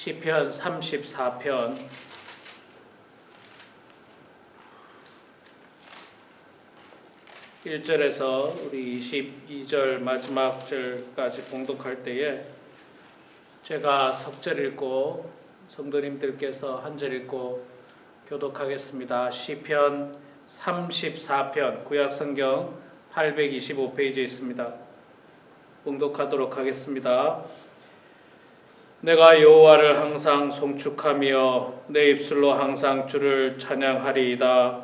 시편 34편 1절에서 우리 22절 마지막 절까지 봉독할 때에 제가 석절 읽고 성도님들께서 한 절 읽고 교독하겠습니다. 시편 34편 구약성경 825페이지에 있습니다. 봉독하도록 하겠습니다. 내가 여호와를 항상 송축하며 내 입술로 항상 주를 찬양하리이다.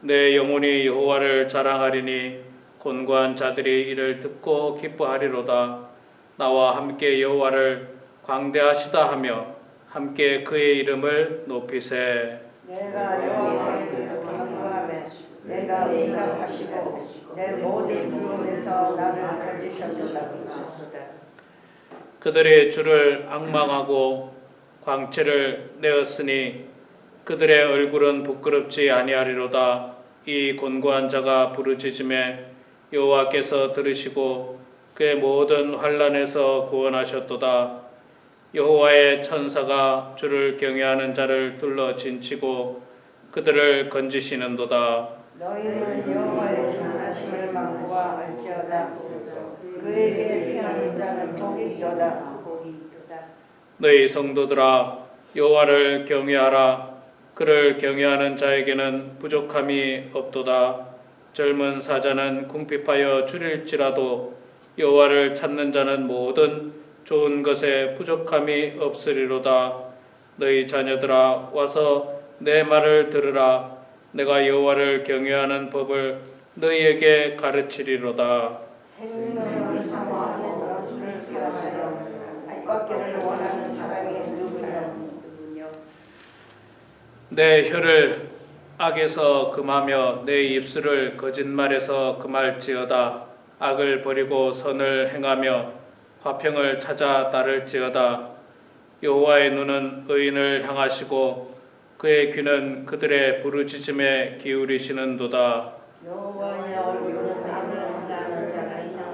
내 영혼이 여호와를 자랑하리니 곤고한 자들이 이를 듣고 기뻐하리로다. 나와 함께 여호와를 광대하시다 하며 함께 그의 이름을 높이세. 내가 여호와께 간구하며 내가 응답하시고 내 모든 무릎에서 나를 건지셨도다. 그들의 주를 앙망하고 광채를 내었으니 그들의 얼굴은 부끄럽지 아니하리로다. 이 곤고한 자가 부르짖음에 여호와께서 들으시고 그의 모든 환난에서 구원하셨도다. 여호와의 천사가 주를 경외하는 자를 둘러 진치고 그들을 건지시는도다. 너희는 여호와의 선하심을 망구할지어다. 그에게 피하는 자는 복이 있도다. 너희 성도들아 여호와를 경외하라. 그를 경외하는 자에게는 부족함이 없도다. 젊은 사자는 궁핍하여 줄일지라도 여호와를 찾는 자는 모든 좋은 것에 부족함이 없으리로다. 너희 자녀들아 와서 내 말을 들으라. 내가 여호와를 경외하는 법을 너희에게 가르치리로다. 생명을 사모하는 것을 사랑하여 알 원하는 사람이 누구냐? 내 혀를 악에서 금하며 내 입술을 거짓말에서 금할지어다. 악을 버리고 선을 행하며 화평을 찾아 따를지어다. 여호와의 눈은 의인을 향하시고 그의 귀는 그들의 부르짖음에 기울이시는도다. 여호와의 얼굴은 남을 행하는 자가 향하사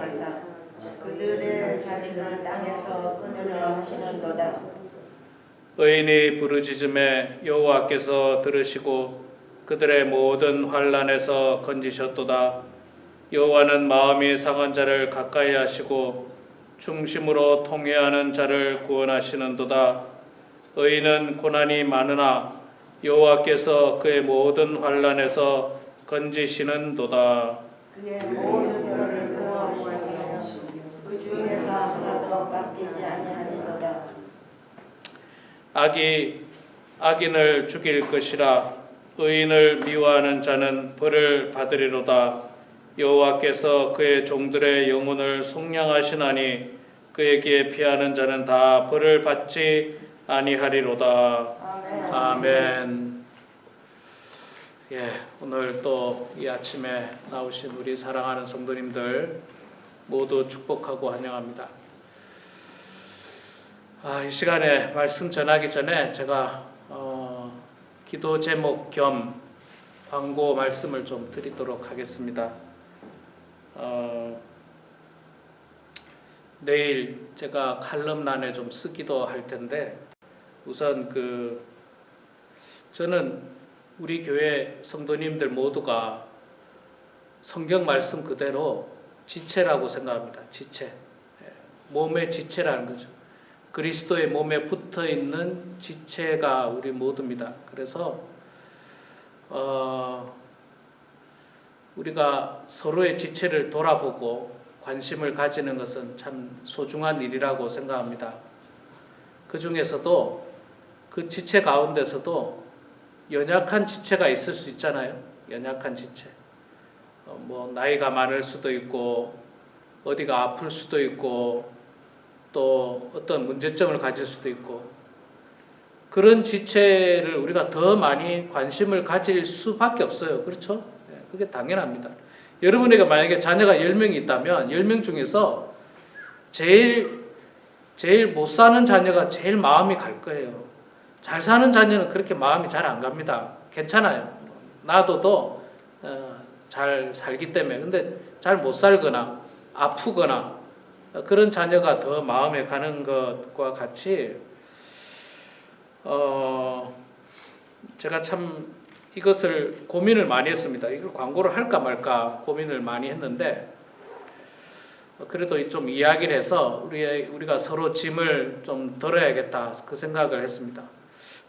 그들의 자리는 땅에서 끊으려 하시는도다. 의인이 부르짖음에 여호와께서 들으시고 그들의 모든 환난에서 건지셨도다. 여호와는 마음이 상한 자를 가까이 하시고 중심으로 통회하는 자를 구원하시는도다. 의인은 고난이 많으나 여호와께서 그의 모든 환난에서 건지시는도다. 그의 모든 뼈를 구원하시며 그 중에서 하나도 깎이지 아니하리로다. 악이 악인을 죽일 것이라. 의인을 미워하는 자는 벌을 받으리로다. 여호와께서 그의 종들의 영혼을 속량하시나니 그에게 피하는 자는 다 벌을 받지 아니하리로다. 아멘. 아멘. 오늘 또 이 아침에 나오신 우리 사랑하는 성도님들 모두 축복하고 환영합니다. 이 시간에 말씀 전하기 전에 제가 기도 제목 겸 광고 말씀을 좀 드리도록 하겠습니다. 내일 제가 칼럼란에 좀 쓰기도 할 텐데 우선 저는 우리 교회 성도님들 모두가 성경 말씀 그대로 지체라고 생각합니다. 지체. 몸의 지체라는 거죠. 그리스도의 몸에 붙어 있는 지체가 우리 모두입니다. 그래서 우리가 서로의 지체를 돌아보고 관심을 가지는 것은 참 소중한 일이라고 생각합니다. 그 중에서도 그 지체 가운데서도 연약한 지체가 있을 수 있잖아요. 연약한 지체. 나이가 많을 수도 있고 어디가 아플 수도 있고 또 어떤 문제점을 가질 수도 있고 그런 지체를 우리가 더 많이 관심을 가질 수밖에 없어요. 그렇죠? 그게 당연합니다. 여러분에게 만약에 자녀가 10명이 있다면 10명 중에서 제일 못 사는 자녀가 제일 마음이 갈 거예요. 잘 사는 자녀는 그렇게 마음이 잘 안 갑니다. 괜찮아요. 놔둬도 잘 살기 때문에. 근데 잘 못 살거나 아프거나 그런 자녀가 더 마음에 가는 것과 같이 제가 참 이것을 고민을 많이 했습니다. 이걸 광고를 할까 말까 고민을 많이 했는데 그래도 좀 이야기를 해서 우리가 서로 짐을 좀 덜어야겠다 그 생각을 했습니다.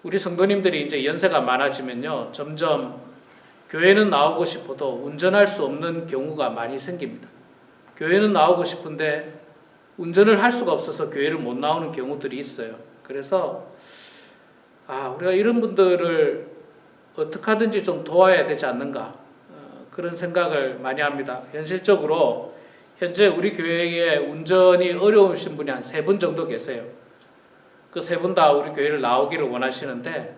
우리 성도님들이 이제 연세가 많아지면요, 점점 교회는 나오고 싶어도 운전할 수 없는 경우가 많이 생깁니다. 교회는 나오고 싶은데 운전을 할 수가 없어서 교회를 못 나오는 경우들이 있어요. 그래서 우리가 이런 분들을 어떻게 하든지 좀 도와야 되지 않는가, 그런 생각을 많이 합니다. 현실적으로 현재 우리 교회에 운전이 어려우신 분이 한 3분 정도 계세요. 그 3분 다 우리 교회를 나오기를 원하시는데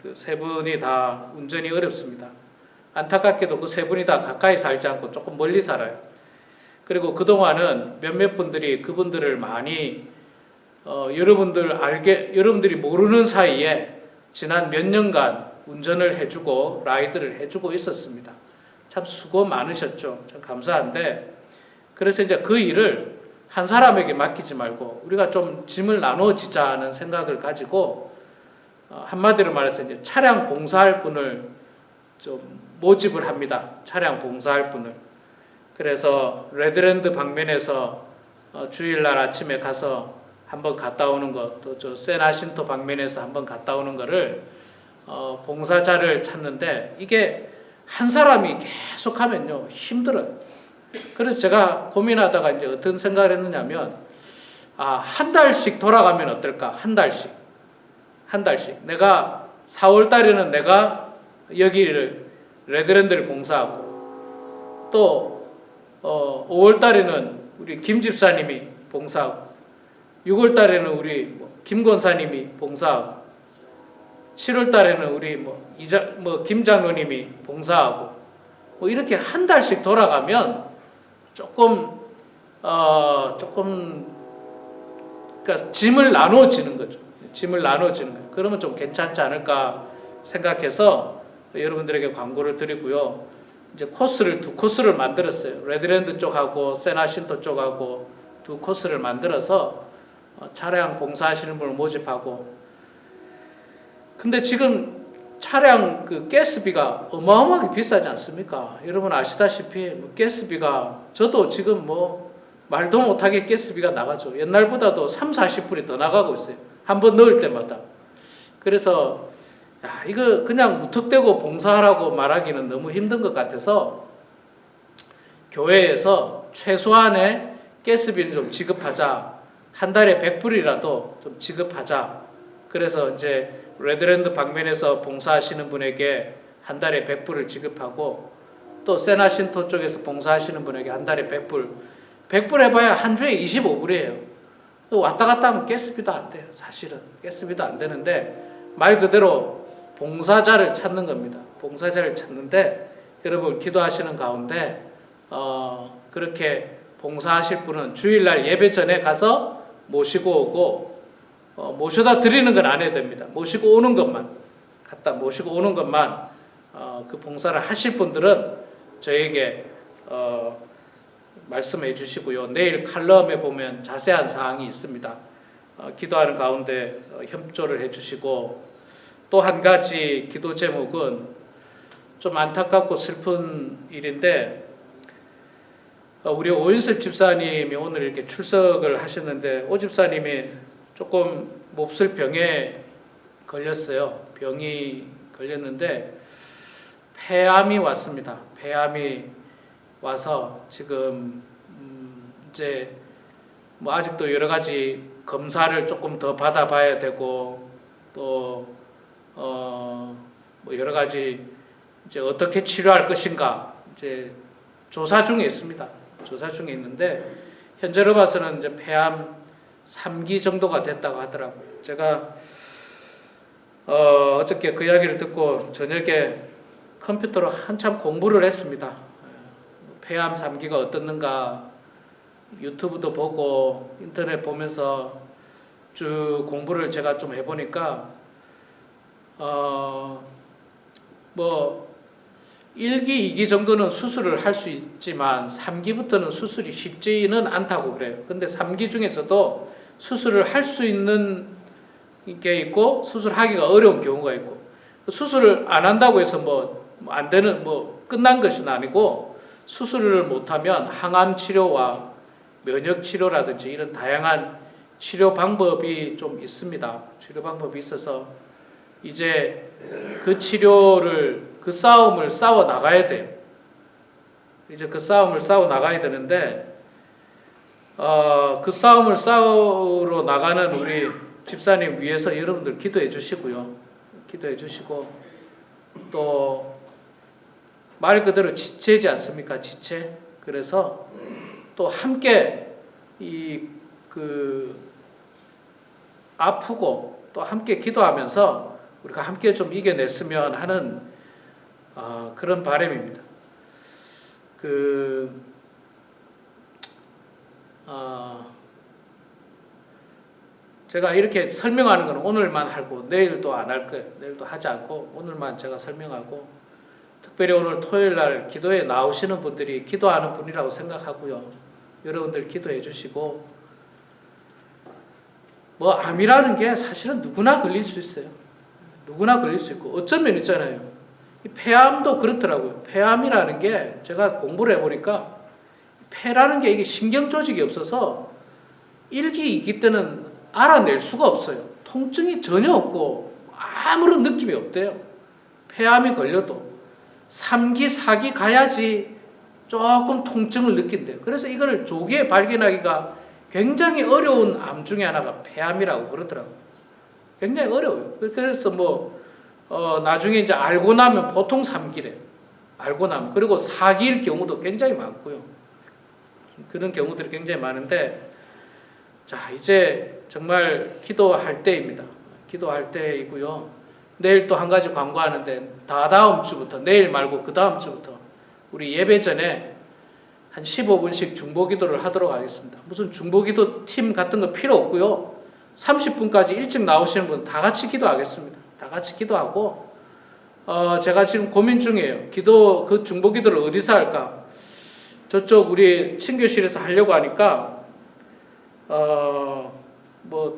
그 3분이 다 운전이 어렵습니다. 안타깝게도 그 3분이 다 가까이 살지 않고 조금 멀리 살아요. 그리고 그동안은 몇몇 분들이 그분들을 많이 여러분들이 모르는 사이에 지난 몇 년간 운전을 해주고 라이드를 해주고 있었습니다. 참 수고 많으셨죠. 참 감사한데, 그래서 이제 그 일을 한 사람에게 맡기지 말고 우리가 좀 짐을 나눠지자는 생각을 가지고 한마디로 말해서 이제 차량 봉사할 분을 좀 모집을 합니다. 차량 봉사할 분을. 그래서 레드랜드 방면에서 주일날 아침에 가서 한번 갔다 오는 것, 또 저 세나신토 방면에서 한번 갔다 오는 거를 봉사자를 찾는데 이게 한 사람이 계속 하면요 힘들어요. 그래서 제가 고민하다가 이제 어떤 생각을 했느냐면 한 달씩 돌아가면 어떨까? 한 달씩 내가 4월 달에는 내가 여기를 레드랜드를 봉사하고 또 5월 달에는 우리 김 집사님이 봉사하고 6월 달에는 우리 김 권사님이 봉사하고 7월 달에는 우리 김 장로님이 봉사하고 이렇게 한 달씩 돌아가면 조금 그러니까 짐을 나눠지는 거죠. 짐을 나눠지는 거예요. 그러면 좀 괜찮지 않을까 생각해서 여러분들에게 광고를 드리고요. 이제 코스를 2코스를 만들었어요. 레드랜드 쪽하고 세나신토 쪽하고 2코스를 만들어서 차량 봉사하시는 분을 모집하고. 근데 지금 차량 그 가스비가 어마어마하게 비싸지 않습니까? 여러분 아시다시피 가스비가 저도 지금 말도 못하게 가스비가 나가죠. 옛날보다도 30-40불이 더 나가고 있어요. 한번 넣을 때마다. 그래서 이거 그냥 무턱대고 봉사하라고 말하기는 너무 힘든 것 같아서 교회에서 최소한의 가스비는 좀 지급하자. 한 달에 100불이라도 좀 지급하자. 그래서 이제 레드랜드 방면에서 봉사하시는 분에게 한 달에 100불을 지급하고 또 세나신토 쪽에서 봉사하시는 분에게 한 달에 100불 해봐야 한 주에 25불이에요. 왔다 갔다 하면 가스비도 안 돼요. 사실은 가스비도 안 되는데 말 그대로 봉사자를 찾는 겁니다. 봉사자를 찾는데 여러분 기도하시는 가운데 그렇게 봉사하실 분은 주일날 예배 전에 가서 모시고 오고 모셔다 드리는 건 안 해야 됩니다. 모시고 오는 것만 갖다 모시고 오는 것만 그 봉사를 하실 분들은 저에게 말씀해 주시고요. 내일 칼럼에 보면 자세한 사항이 있습니다. 기도하는 가운데 협조를 해 주시고 또 한 가지 기도 제목은 좀 안타깝고 슬픈 일인데 우리 오윤섭 집사님이 오늘 이렇게 출석을 하셨는데 오 집사님이 조금 몹쓸 병에 걸렸어요. 병이 걸렸는데 폐암이 왔습니다. 폐암이 와서 지금 이제 아직도 여러 가지 검사를 조금 더 받아봐야 되고 또 여러 가지 이제 어떻게 치료할 것인가 이제 조사 중에 있습니다. 조사 중에 있는데 현재로 봐서는 이제 폐암 3기 정도가 됐다고 하더라고요. 제가 어저께 그 이야기를 듣고 저녁에 컴퓨터로 한참 공부를 했습니다. 폐암 3기가 어떻는가 유튜브도 보고 인터넷 보면서 쭉 공부를 제가 좀 해보니까 1기, 2기 정도는 수술을 할 수 있지만 3기부터는 수술이 쉽지는 않다고 그래요. 근데 3기 중에서도 수술을 할 수 있는 게 있고 수술하기가 어려운 경우가 있고, 수술을 안 한다고 해서 안 되는 끝난 것은 아니고, 수술을 못하면 항암 치료와 면역 치료라든지 이런 다양한 치료 방법이 좀 있습니다. 치료 방법이 있어서 이제 그 치료를, 그 싸움을 싸워 나가야 돼요. 이제 그 싸움을 싸워 나가야 되는데, 그 싸움을 싸우러 나가는 우리 집사님 위해서 여러분들 기도해 주시고요. 기도해 주시고, 또 말 그대로 지체지 않습니까? 지체. 그래서 또 함께 아프고 또 함께 기도하면서 우리가 함께 좀 이겨냈으면 하는 그런 바람입니다. 제가 이렇게 설명하는 건 오늘만 하고 내일도 안 할 거예요. 내일도 하지 않고 오늘만 제가 설명하고, 특별히 오늘 토요일 날 기도에 나오시는 분들이 기도하는 분이라고 생각하고요. 여러분들 기도해 주시고, 암이라는 게 사실은 누구나 걸릴 수 있어요. 누구나 걸릴 수 있고, 어쩌면 있잖아요. 이 폐암도 그렇더라고요. 폐암이라는 게 제가 공부를 해보니까, 폐라는 게 이게 신경 조직이 없어서 1기, 2기 때는 알아낼 수가 없어요. 통증이 전혀 없고 아무런 느낌이 없대요. 폐암이 걸려도 3기, 4기 가야지 조금 통증을 느낀대요. 그래서 이걸 조기에 발견하기가 굉장히 어려운 암 중에 하나가 폐암이라고 그러더라고요. 굉장히 어려워요. 그래서 나중에 이제 알고 나면 보통 3기래. 알고 나면. 그리고 4기일 경우도 굉장히 많고요. 그런 경우들이 굉장히 많은데, 자, 이제 정말 기도할 때입니다. 기도할 때이고요. 내일 또 한 가지 광고하는데, 다다음 주부터, 내일 말고 그 다음 주부터 우리 예배 전에 한 15분씩 중보기도를 하도록 하겠습니다. 무슨 중보기도 팀 같은 거 필요 없고요. 30분까지 일찍 나오시는 분 다 같이 기도하겠습니다. 다 같이 기도하고, 제가 지금 고민 중이에요. 그 중보기도를 어디서 할까? 저쪽 우리 친교실에서 하려고 하니까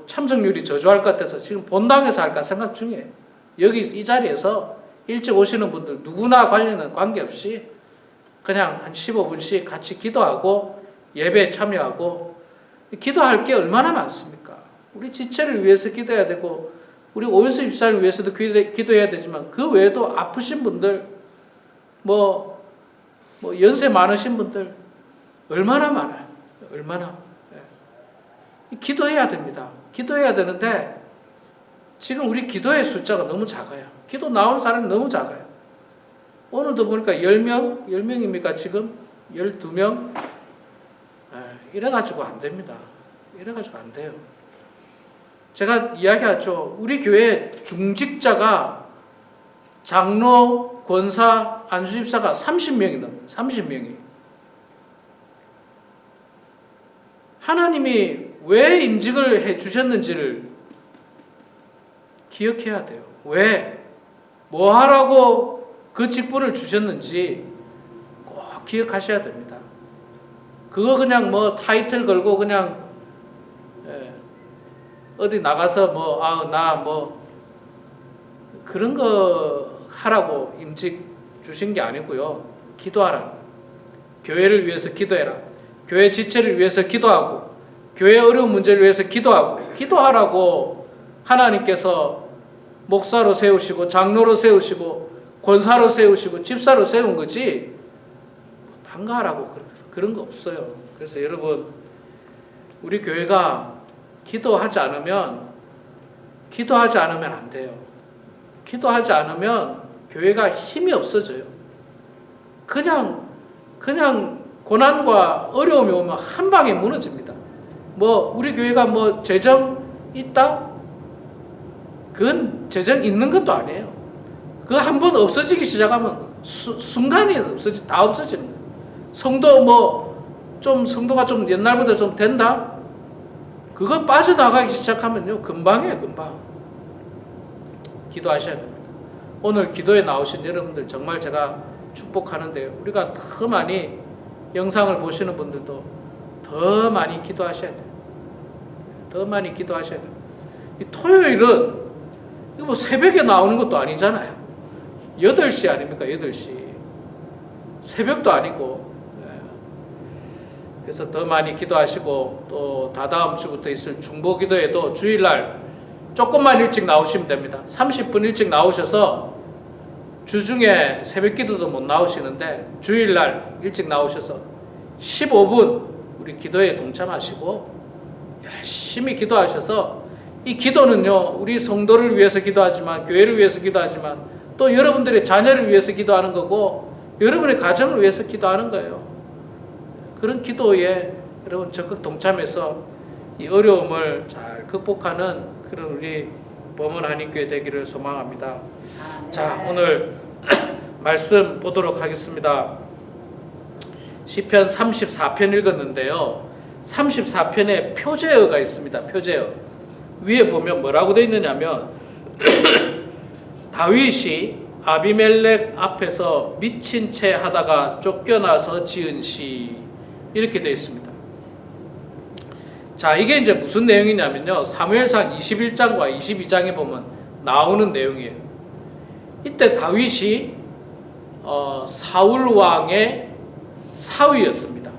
참석률이 저조할 것 같아서 지금 본당에서 할까 생각 중이에요. 여기 이 자리에서 일찍 오시는 분들 누구나 관계없이 그냥 한 15분씩 같이 기도하고 예배에 참여하고, 기도할 게 얼마나 많습니까? 우리 지체를 위해서 기도해야 되고, 우리 오윤수 집사를 위해서도 기도해야 되지만, 그 외에도 아프신 분들, 연세 많으신 분들 얼마나 많아요. 얼마나. 기도해야 됩니다. 기도해야 되는데 지금 우리 기도의 숫자가 너무 작아요. 기도 나오는 사람이 너무 작아요. 오늘도 보니까 10명입니까 지금? 12명? 이래가지고 안 됩니다. 이래가지고 안 돼요. 제가 이야기하죠. 우리 교회 중직자가 장로, 권사, 안수집사가 30명이 넘어요. 30명이. 하나님이 왜 임직을 해주셨는지를 기억해야 돼요. 왜? 뭐 하라고 그 직분을 주셨는지 꼭 기억하셔야 됩니다. 그거 그냥 타이틀 걸고 그냥 어디 나가서 그런 거 하라고 임직 주신 게 아니고요. 기도하라. 교회를 위해서 기도해라. 교회 지체를 위해서 기도하고, 교회 어려운 문제를 위해서 기도하라고 하나님께서 목사로 세우시고, 장로로 세우시고, 권사로 세우시고, 집사로 세운 거지 단가하라고 그런 거 없어요. 그래서 여러분, 우리 교회가 기도하지 않으면 안 돼요. 기도하지 않으면 교회가 힘이 없어져요. 그냥 고난과 어려움이 오면 한 방에 무너집니다. 우리 교회가 재정 있다? 그건 재정 있는 것도 아니에요. 그거 한번 없어지기 시작하면 순간에 다 없어지는 거예요. 성도가 좀 옛날보다 좀 된다? 그거 빠져나가기 시작하면요, 금방이에요, 금방. 기도하셔야 됩니다. 오늘 기도에 나오신 여러분들 정말 제가 축복하는데요. 우리가 더 많이 영상을 보시는 분들도 더 많이 기도하셔야 돼요. 더 많이 기도하셔야 돼요. 이 토요일은 이거 뭐 새벽에 나오는 것도 아니잖아요. 8시 아닙니까? 8시. 새벽도 아니고. 그래서 더 많이 기도하시고 또 다다음 주부터 있을 중보기도에도 주일날 조금만 일찍 나오시면 됩니다. 30분 일찍 나오셔서 주중에 새벽기도도 못 나오시는데 주일날 일찍 나오셔서 15분 우리 기도에 동참하시고 열심히 기도하셔서 이 기도는요 우리 성도를 위해서 기도하지만 교회를 위해서 기도하지만 또 여러분들의 자녀를 위해서 기도하는 거고 여러분의 가정을 위해서 기도하는 거예요. 그런 기도에 여러분 적극 동참해서 이 어려움을 잘 극복하는 그런 우리 범원 한인교회 되기를 소망합니다. 자, 오늘 말씀 보도록 하겠습니다. 시편 34편 읽었는데요. 34편에 표제어가 있습니다. 표제어. 위에 보면 뭐라고 되어 있느냐면 다윗이 아비멜렉 앞에서 미친 채 하다가 쫓겨나서 지은 시 이렇게 되어 있습니다. 자, 이게 이제 무슨 내용이냐면요. 사무엘상 21장과 22장에 보면 나오는 내용이에요. 이때 다윗이 사울 왕의 사위였습니다.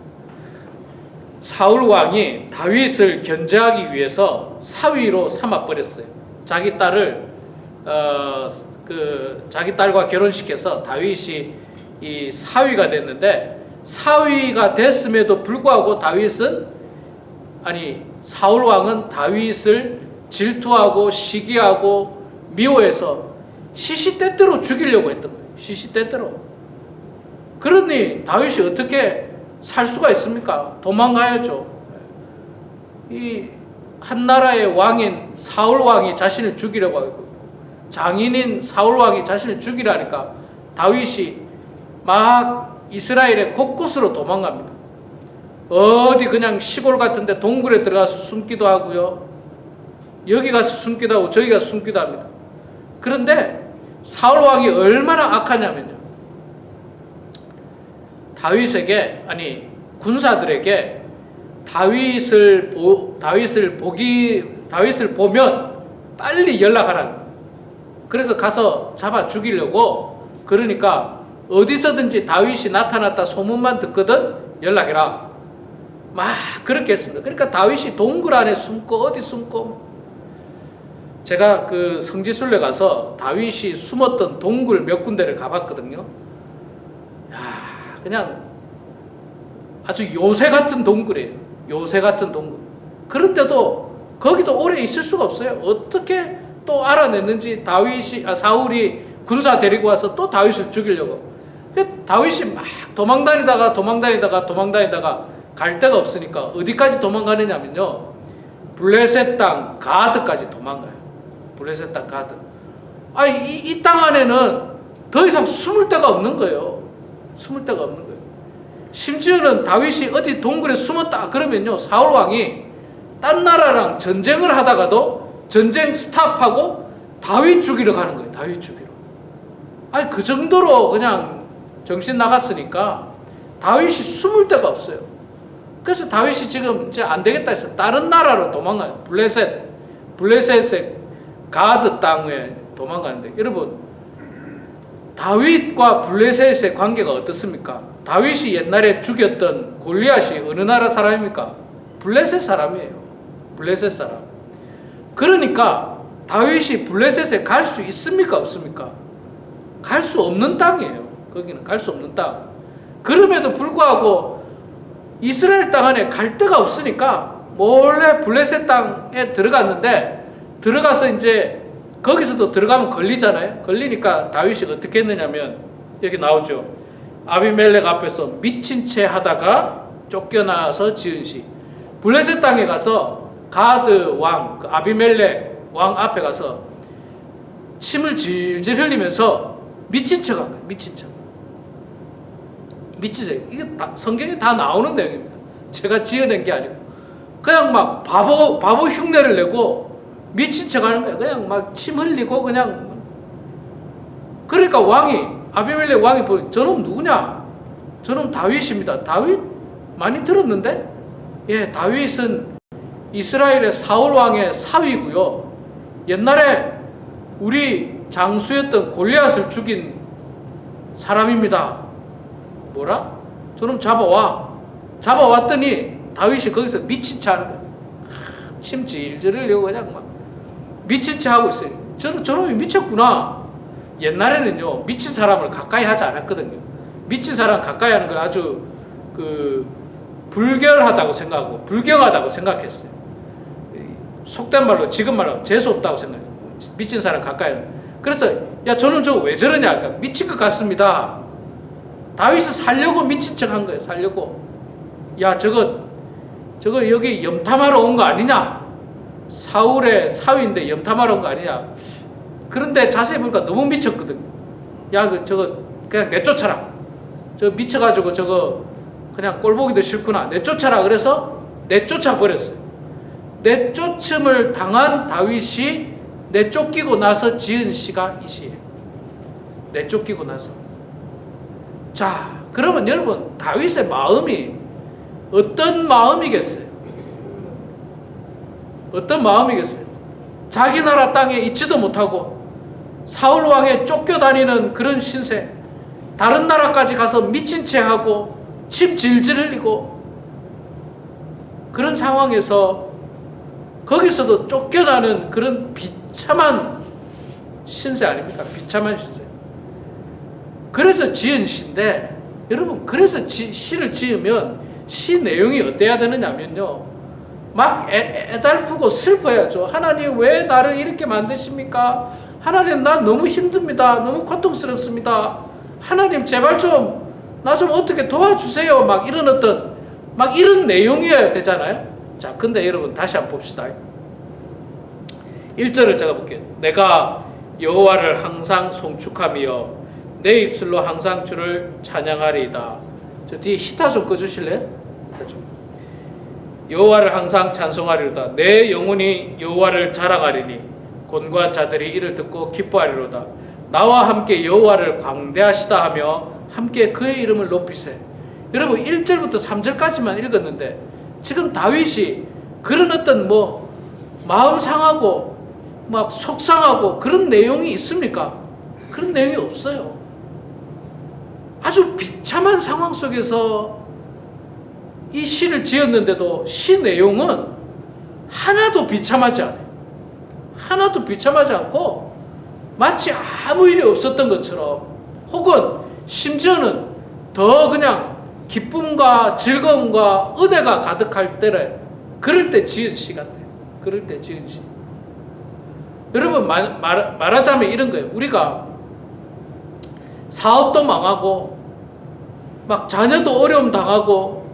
사울 왕이 다윗을 견제하기 위해서 사위로 삼아 버렸어요. 자기 딸을 자기 딸과 결혼시켜서 다윗이 이 사위가 됐는데 사위가 됐음에도 불구하고 사울 왕은 다윗을 질투하고 시기하고 미워해서 시시때때로 죽이려고 했던 거예요. 시시때때로. 그러니 다윗이 어떻게 살 수가 있습니까? 도망가야죠. 이 한 나라의 왕인 사울 왕이 자신을 죽이려고 하고 장인인 사울 왕이 자신을 죽이라니까 다윗이 막 이스라엘의 곳곳으로 도망갑니다. 어디 그냥 시골 같은데 동굴에 들어가서 숨기도 하고요. 여기 가서 숨기도 하고 저기 가서 숨기도 합니다. 그런데 사울 왕이 얼마나 악하냐면요. 군사들에게 다윗을 보면 빨리 연락하라는 거예요. 그래서 가서 잡아 죽이려고 그러니까 어디서든지 다윗이 나타났다 소문만 듣거든 연락해라. 막 그렇게 했습니다. 그러니까 다윗이 동굴 안에 숨고 어디 숨고 제가 그 성지순례 가서 다윗이 숨었던 동굴 몇 군데를 가봤거든요. 야, 그냥 아주 요새 같은 동굴이에요. 요새 같은 동굴. 그런데도 거기도 오래 있을 수가 없어요. 어떻게 또 알아냈는지 사울이 군사 데리고 와서 또 다윗을 죽이려고. 다윗이 막 도망다니다가 갈 데가 없으니까 어디까지 도망가느냐면요. 블레셋 땅 가드까지 도망가요. 블레셋 땅 가드. 이 땅 안에는 더 이상 숨을 데가 없는 거예요. 숨을 데가 없는 거예요. 심지어는 다윗이 어디 동굴에 숨었다 그러면요. 사울 왕이 딴 나라랑 전쟁을 하다가도 전쟁 스탑하고 다윗 죽이러 가는 거예요. 다윗 죽이러. 그 정도로 그냥 정신 나갔으니까 다윗이 숨을 데가 없어요. 그래서 다윗이 지금 이제 안 되겠다 해서 다른 나라로 도망가요. 블레셋의 가드 땅에 도망가는데 여러분 다윗과 블레셋의 관계가 어떻습니까? 다윗이 옛날에 죽였던 골리앗이 어느 나라 사람입니까? 블레셋 사람이에요. 블레셋 사람. 그러니까 다윗이 블레셋에 갈 수 있습니까? 없습니까? 갈 수 없는 땅이에요. 거기는 갈 수 없는 땅. 그럼에도 불구하고 이스라엘 땅 안에 갈 데가 없으니까 몰래 블레셋 땅에 들어갔는데 들어가서 이제 거기서도 들어가면 걸리잖아요. 걸리니까 다윗이 어떻게 했느냐면 여기 나오죠. 아비멜렉 앞에서 미친 채 하다가 쫓겨나서 지은 시. 블레셋 땅에 가서 가드 왕, 아비멜렉 왕 앞에 가서 침을 질질 흘리면서 미친 척 한 거예요. 미친 척. 미친 척. 이게 성경에 다 나오는 내용입니다. 제가 지어낸 게 아니고. 그냥 막 바보 흉내를 내고 미친 척 하는 거예요. 그냥 막 침 흘리고 그냥. 그러니까 아비멜렉 왕이 저놈 누구냐? 저놈 다윗입니다. 다윗? 많이 들었는데? 예, 다윗은 이스라엘의 사울 왕의 사위고요. 옛날에 우리 장수였던 골리앗을 죽인 사람입니다. 뭐라? 저놈 잡아왔더니 다윗이 거기서 미친 체 하는 거야. 침 질질 흘리고 그냥 막 미친 체 하고 있어요. 저놈이 미쳤구나. 옛날에는요, 미친 사람을 가까이 하지 않았거든요. 미친 사람 가까이 하는 걸 아주 불결하다고 생각하고 불경하다고 생각했어요. 속된 말로, 지금 말로 재수 없다고 생각해요. 미친 사람 가까이 하는. 그래서 야, 저는 저거 왜 저러냐? 그러니까 미친 것 같습니다. 다윗을 살려고 미친 척 한 거예요. 살려고. 야, 저거 여기 염탐하러 온 거 아니냐? 사울의 사위인데 염탐하러 온 거 아니냐? 그런데 자세히 보니까 너무 미쳤거든요. 야, 저거 그냥 내쫓아라. 저 미쳐가지고 저거 그냥 꼴보기도 싫구나. 내쫓아라. 그래서 내쫓아 버렸어요. 내쫓음을 당한 다윗이 내쫓기고 나서 지은 시가 이 시예요. 내쫓기고 나서. 자, 그러면 여러분, 다윗의 마음이 어떤 마음이겠어요? 어떤 마음이겠어요? 자기 나라 땅에 있지도 못하고 사울 왕에 쫓겨다니는 그런 신세, 다른 나라까지 가서 미친 채 하고 침 질질 흘리고 그런 상황에서 거기서도 쫓겨나는 그런 비참한 신세 아닙니까? 비참한 신세. 그래서 지은 시인데, 여러분, 그래서 시를 지으면 시 내용이 어때야 되느냐면요, 막 애달프고 슬퍼야죠. 하나님 왜 나를 이렇게 만드십니까? 하나님 나 너무 힘듭니다. 너무 고통스럽습니다. 하나님 제발 좀 나 좀 어떻게 도와주세요. 막 이런 내용이어야 되잖아요. 자, 근데 여러분 다시 한번 봅시다. 1절을 제가 볼게요. 내가 여호와를 항상 송축하며 내 입술로 항상 주를 찬양하리이다. 저 뒤에 히타 좀 꺼주실래요? 여호와를 항상 찬송하리로다. 내 영혼이 여호와를 자랑하리니 곤고한 자들이 이를 듣고 기뻐하리로다. 나와 함께 여호와를 광대하시다 하며 함께 그의 이름을 높이세. 여러분 1절부터 3절까지만 읽었는데 지금 다윗이 그런 어떤 마음 상하고 막 속상하고 그런 내용이 있습니까? 그런 내용이 없어요. 아주 비참한 상황 속에서 이 시를 지었는데도 시 내용은 하나도 비참하지 않아요. 하나도 비참하지 않고 마치 아무 일이 없었던 것처럼, 혹은 심지어는 더 그냥 기쁨과 즐거움과 은혜가 가득할 때래, 그럴 때 지은 시 같아요. 그럴 때 지은 시. 여러분 말하자면 이런 거예요. 우리가 사업도 망하고 막 자녀도 어려움 당하고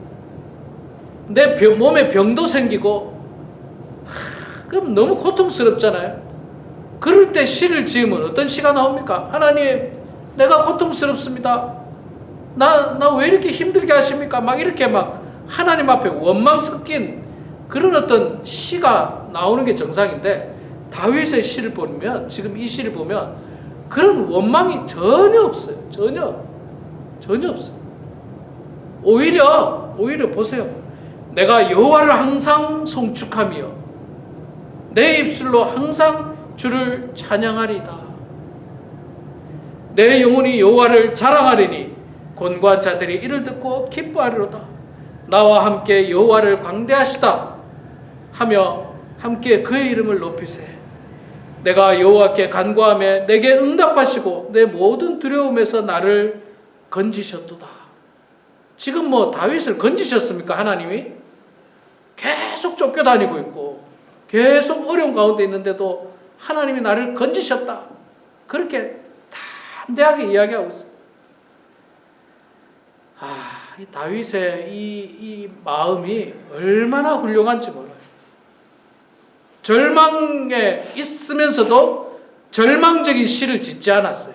내 몸에 병도 생기고 그럼 너무 고통스럽잖아요. 그럴 때 시를 지으면 어떤 시가 나옵니까? 하나님 내가 고통스럽습니다. 나 왜 이렇게 힘들게 하십니까? 막 이렇게 막 하나님 앞에 원망 섞인 그런 어떤 시가 나오는 게 정상인데, 다윗의 시를 보면, 지금 이 시를 보면 그런 원망이 전혀 없어요. 전혀 없어요. 오히려 보세요. 내가 여호와를 항상 송축하며 내 입술로 항상 주를 찬양하리다. 내 영혼이 여호와를 자랑하리니 곤고한 자들이 이를 듣고 기뻐하리로다. 나와 함께 여호와를 광대하시다 하며 함께 그의 이름을 높이세. 내가 여호와께 간구하며 내게 응답하시고 내 모든 두려움에서 나를 건지셨도다. 지금 다윗을 건지셨습니까? 하나님이 계속 쫓겨다니고 있고 계속 어려운 가운데 있는데도 하나님이 나를 건지셨다. 그렇게 담대하게 이야기하고 있어요. 이 다윗의 이 마음이 얼마나 훌륭한지 몰라요. 절망에 있으면서도 절망적인 시를 짓지 않았어요.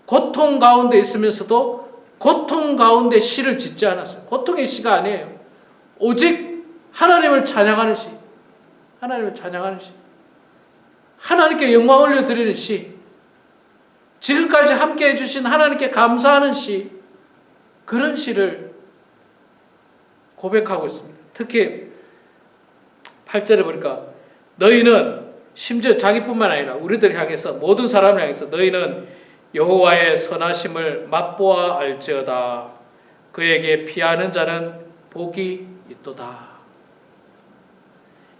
고통 가운데 있으면서도 고통 가운데 시를 짓지 않았어요. 고통의 시가 아니에요. 오직 하나님을 찬양하는 시. 하나님을 찬양하는 시. 하나님께 영광 올려드리는 시. 지금까지 함께 해주신 하나님께 감사하는 시. 그런 시를 고백하고 있습니다. 특히 8절에 보니까 너희는 심지어 자기뿐만 아니라 우리들 향해서 모든 사람을 향해서 너희는 여호와의 선하심을 맛보아 알지어다. 그에게 피하는 자는 복이 있도다.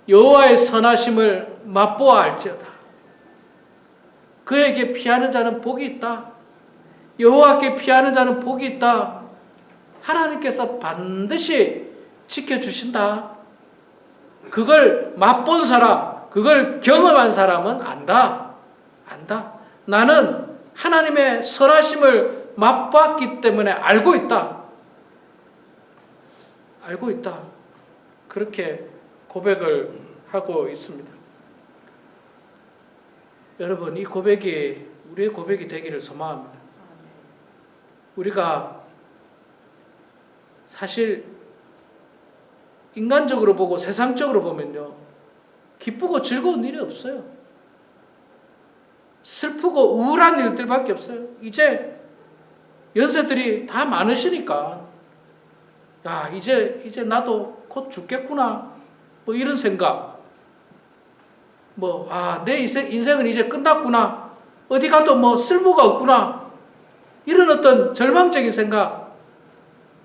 여호와의 선하심을 맛보아 알지어다. 그에게 피하는 자는 복이 있다. 여호와께 피하는 자는 복이 있다. 하나님께서 반드시 지켜주신다. 그걸 맛본 사람, 그걸 경험한 사람은 안다. 나는 하나님의 선하심을 맛봤기 때문에 알고 있다. 그렇게 고백을 하고 있습니다. 여러분, 이 고백이 우리의 고백이 되기를 소망합니다. 우리가 사실 인간적으로 보고 세상적으로 보면요, 기쁘고 즐거운 일이 없어요. 슬프고 우울한 일들밖에 없어요. 이제 연세들이 다 많으시니까 야, 이제 나도 곧 죽겠구나, 뭐 이런 생각, 내 인생은 이제 끝났구나, 어디 가도 뭐 쓸모가 없구나, 이런 어떤 절망적인 생각,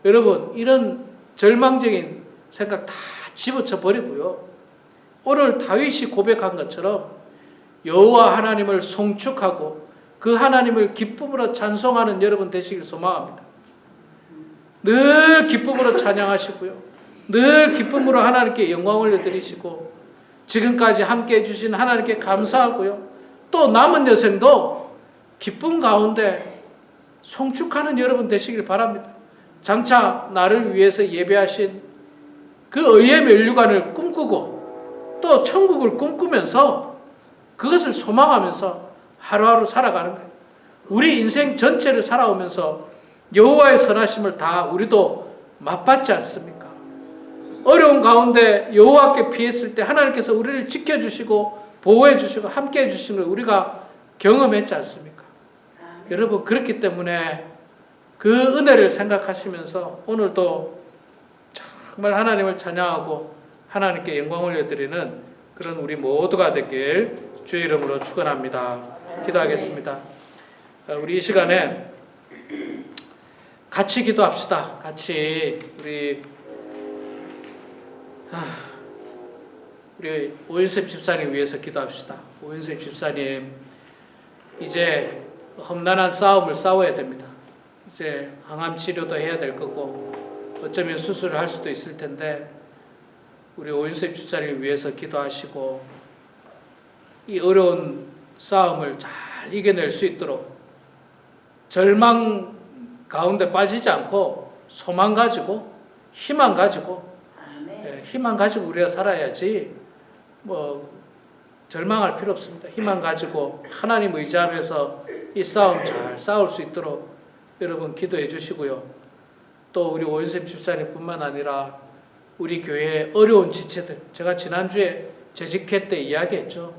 여러분, 이런 절망적인 생각 다 집어쳐 버리고요, 오늘 다윗이 고백한 것처럼 여호와 하나님을 송축하고 그 하나님을 기쁨으로 찬송하는 여러분 되시길 소망합니다. 늘 기쁨으로 찬양하시고요, 늘 기쁨으로 하나님께 영광 올려드리시고, 지금까지 함께 해주신 하나님께 감사하고요, 또 남은 여생도 기쁨 가운데 송축하는 여러분 되시길 바랍니다. 장차 나를 위해서 예배하신 그 의의 면류관을 꿈꾸고 또 천국을 꿈꾸면서 그것을 소망하면서 하루하루 살아가는 거예요. 우리 인생 전체를 살아오면서 여호와의 선하심을 다 우리도 맛봤지 않습니까? 어려운 가운데 여호와께 피했을 때 하나님께서 우리를 지켜주시고 보호해주시고 함께해 주신 걸 우리가 경험했지 않습니까? 여러분, 그렇기 때문에 그 은혜를 생각하시면서 오늘도 정말 하나님을 찬양하고 하나님께 영광 올려드리는 그런 우리 모두가 되길 주의 이름으로 축원합니다. 기도하겠습니다. 우리 이 시간에 같이 기도합시다. 같이 우리 오윤섭 집사님 위해서 기도합시다. 오윤섭 집사님, 이제 험난한 싸움을 싸워야 됩니다. 이제 항암 치료도 해야 될 거고 어쩌면 수술을 할 수도 있을 텐데, 우리 오윤섭 집사님 위해서 기도하시고 이 어려운 싸움을 잘 이겨낼 수 있도록 절망 가운데 빠지지 않고 소망 가지고 희망 가지고 우리가 살아야지, 절망할 필요 없습니다. 희망 가지고 하나님 의지하면서 이 싸움 잘 싸울 수 있도록 여러분 기도해 주시고요. 또 우리 오윤섭 집사님뿐만 아니라 우리 교회의 어려운 지체들, 제가 지난주에 재직회 때 이야기했죠.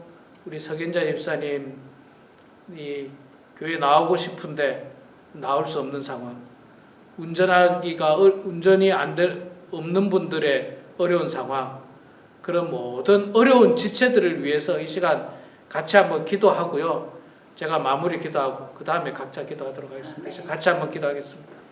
우리 석연자 집사님, 이 교회 나오고 싶은데 나올 수 없는 상황, 운전이 없는 분들의 어려운 상황, 그런 모든 어려운 지체들을 위해서 이 시간 같이 한번 기도하고요. 제가 마무리 기도하고 그 다음에 각자 기도하도록 하겠습니다. 같이 한번 기도하겠습니다.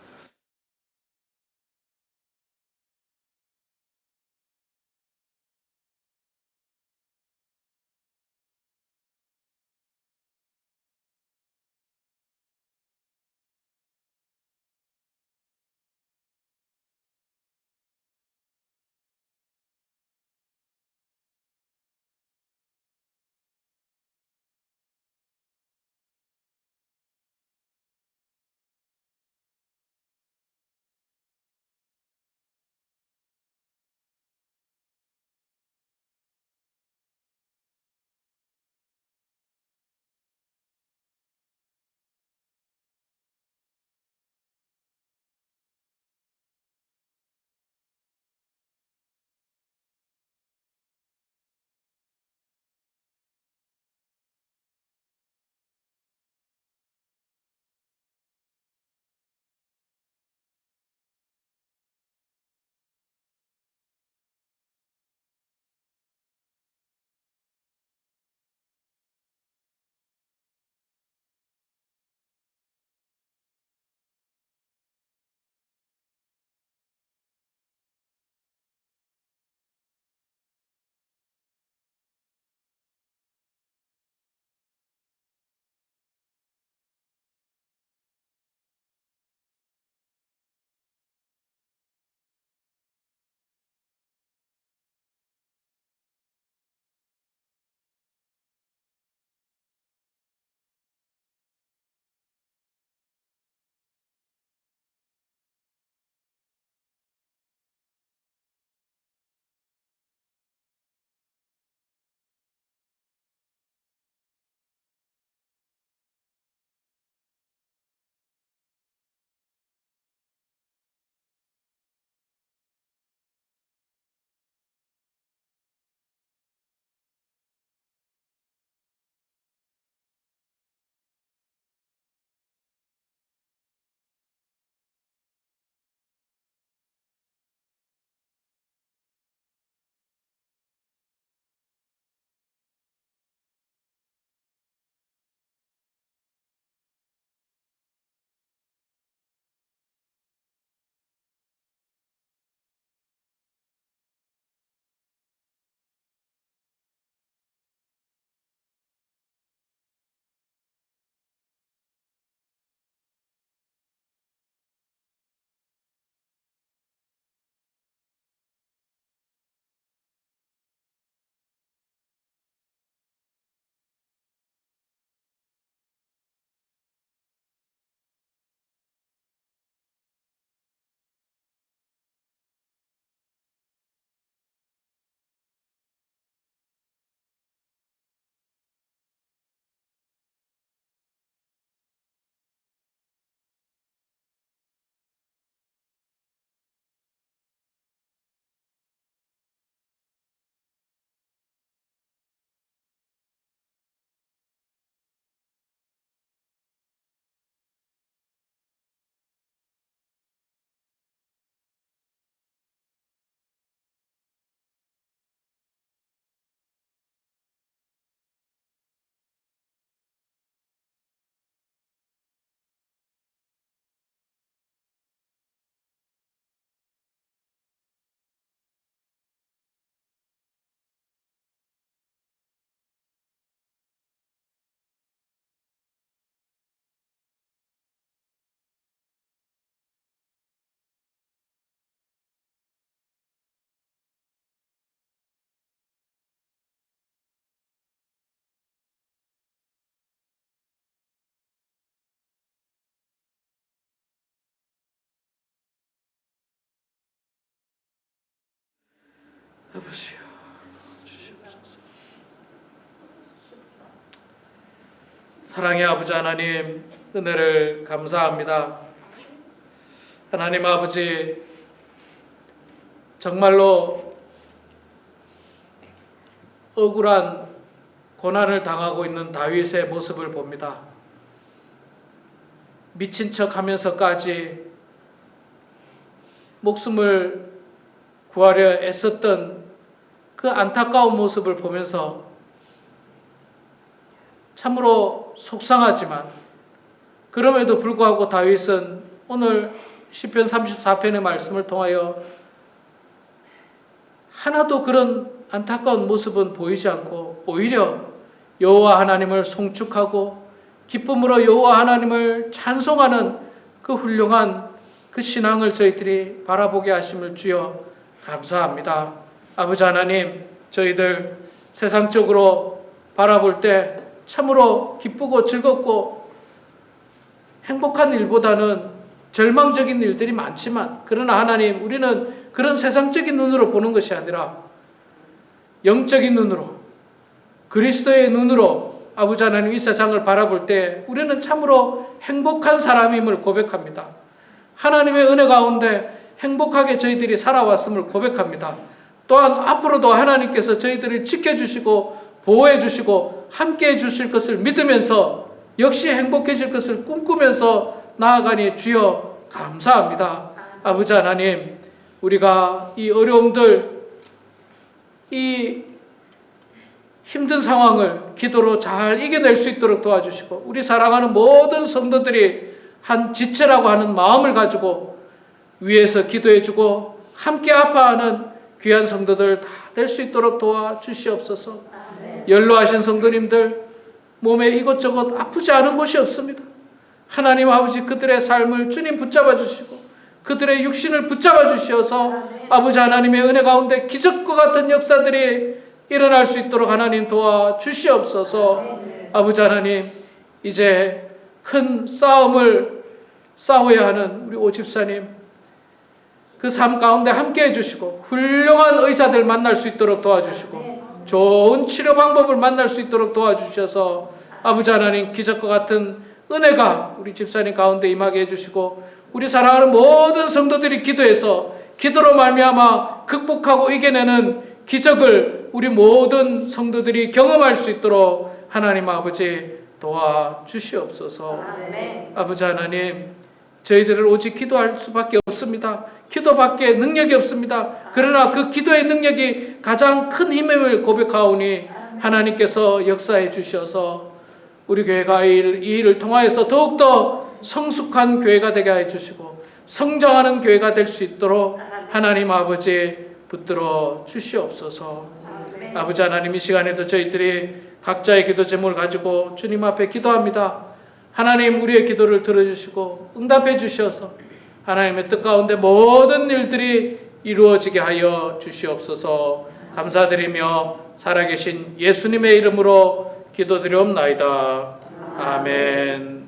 아버지여 주시옵소서. 사랑의 아버지 하나님, 은혜를 감사합니다. 하나님 아버지, 정말로 억울한 고난을 당하고 있는 다윗의 모습을 봅니다. 미친 척 하면서까지 목숨을 구하려 애썼던 그 안타까운 모습을 보면서 참으로 속상하지만, 그럼에도 불구하고 다윗은 오늘 시편 34편의 말씀을 통하여 하나도 그런 안타까운 모습은 보이지 않고 오히려 여호와 하나님을 송축하고 기쁨으로 여호와 하나님을 찬송하는 그 훌륭한 그 신앙을 저희들이 바라보게 하심을 주여 감사합니다. 아버지 하나님, 저희들 세상적으로 바라볼 때 참으로 기쁘고 즐겁고 행복한 일보다는 절망적인 일들이 많지만, 그러나 하나님, 우리는 그런 세상적인 눈으로 보는 것이 아니라 영적인 눈으로, 그리스도의 눈으로 아버지 하나님 이 세상을 바라볼 때 우리는 참으로 행복한 사람임을 고백합니다. 하나님의 은혜 가운데 행복하게 저희들이 살아왔음을 고백합니다. 또한 앞으로도 하나님께서 저희들을 지켜주시고 보호해주시고 함께해 주실 것을 믿으면서 역시 행복해질 것을 꿈꾸면서 나아가니 주여 감사합니다. 아버지 하나님, 우리가 이 어려움들, 이 힘든 상황을 기도로 잘 이겨낼 수 있도록 도와주시고, 우리 사랑하는 모든 성도들이 한 지체라고 하는 마음을 가지고 위에서 기도해주고 함께 아파하는 귀한 성도들 다 될 수 있도록 도와주시옵소서. 연로하신 성도님들, 몸에 이것저것 아프지 않은 곳이 없습니다. 하나님 아버지, 그들의 삶을 주님 붙잡아 주시고 그들의 육신을 붙잡아 주시어서 아버지 하나님의 은혜 가운데 기적과 같은 역사들이 일어날 수 있도록 하나님 도와주시옵소서. 아버지 하나님, 이제 큰 싸움을 싸워야 하는 우리 오 집사님, 그 삶 가운데 함께 해주시고 훌륭한 의사들 만날 수 있도록 도와주시고 좋은 치료 방법을 만날 수 있도록 도와주셔서 아버지 하나님, 기적과 같은 은혜가 우리 집사님 가운데 임하게 해주시고 우리 사랑하는 모든 성도들이 기도해서 기도로 말미암아 극복하고 이겨내는 기적을 우리 모든 성도들이 경험할 수 있도록 하나님 아버지 도와주시옵소서. 아버지 하나님, 저희들을 오직 기도할 수밖에 없습니다. 기도밖에 능력이 없습니다. 그러나 그 기도의 능력이 가장 큰 힘임을 고백하오니 하나님께서 역사해 주셔서 우리 교회가 이 일을 통하여서 더욱더 성숙한 교회가 되게 해주시고 성장하는 교회가 될 수 있도록 하나님 아버지 붙들어 주시옵소서. 아버지 하나님, 이 시간에도 저희들이 각자의 기도 제목을 가지고 주님 앞에 기도합니다. 하나님, 우리의 기도를 들어주시고 응답해 주셔서 하나님의 뜻 가운데 모든 일들이 이루어지게 하여 주시옵소서. 감사드리며 살아계신 예수님의 이름으로 기도드리옵나이다. 아멘.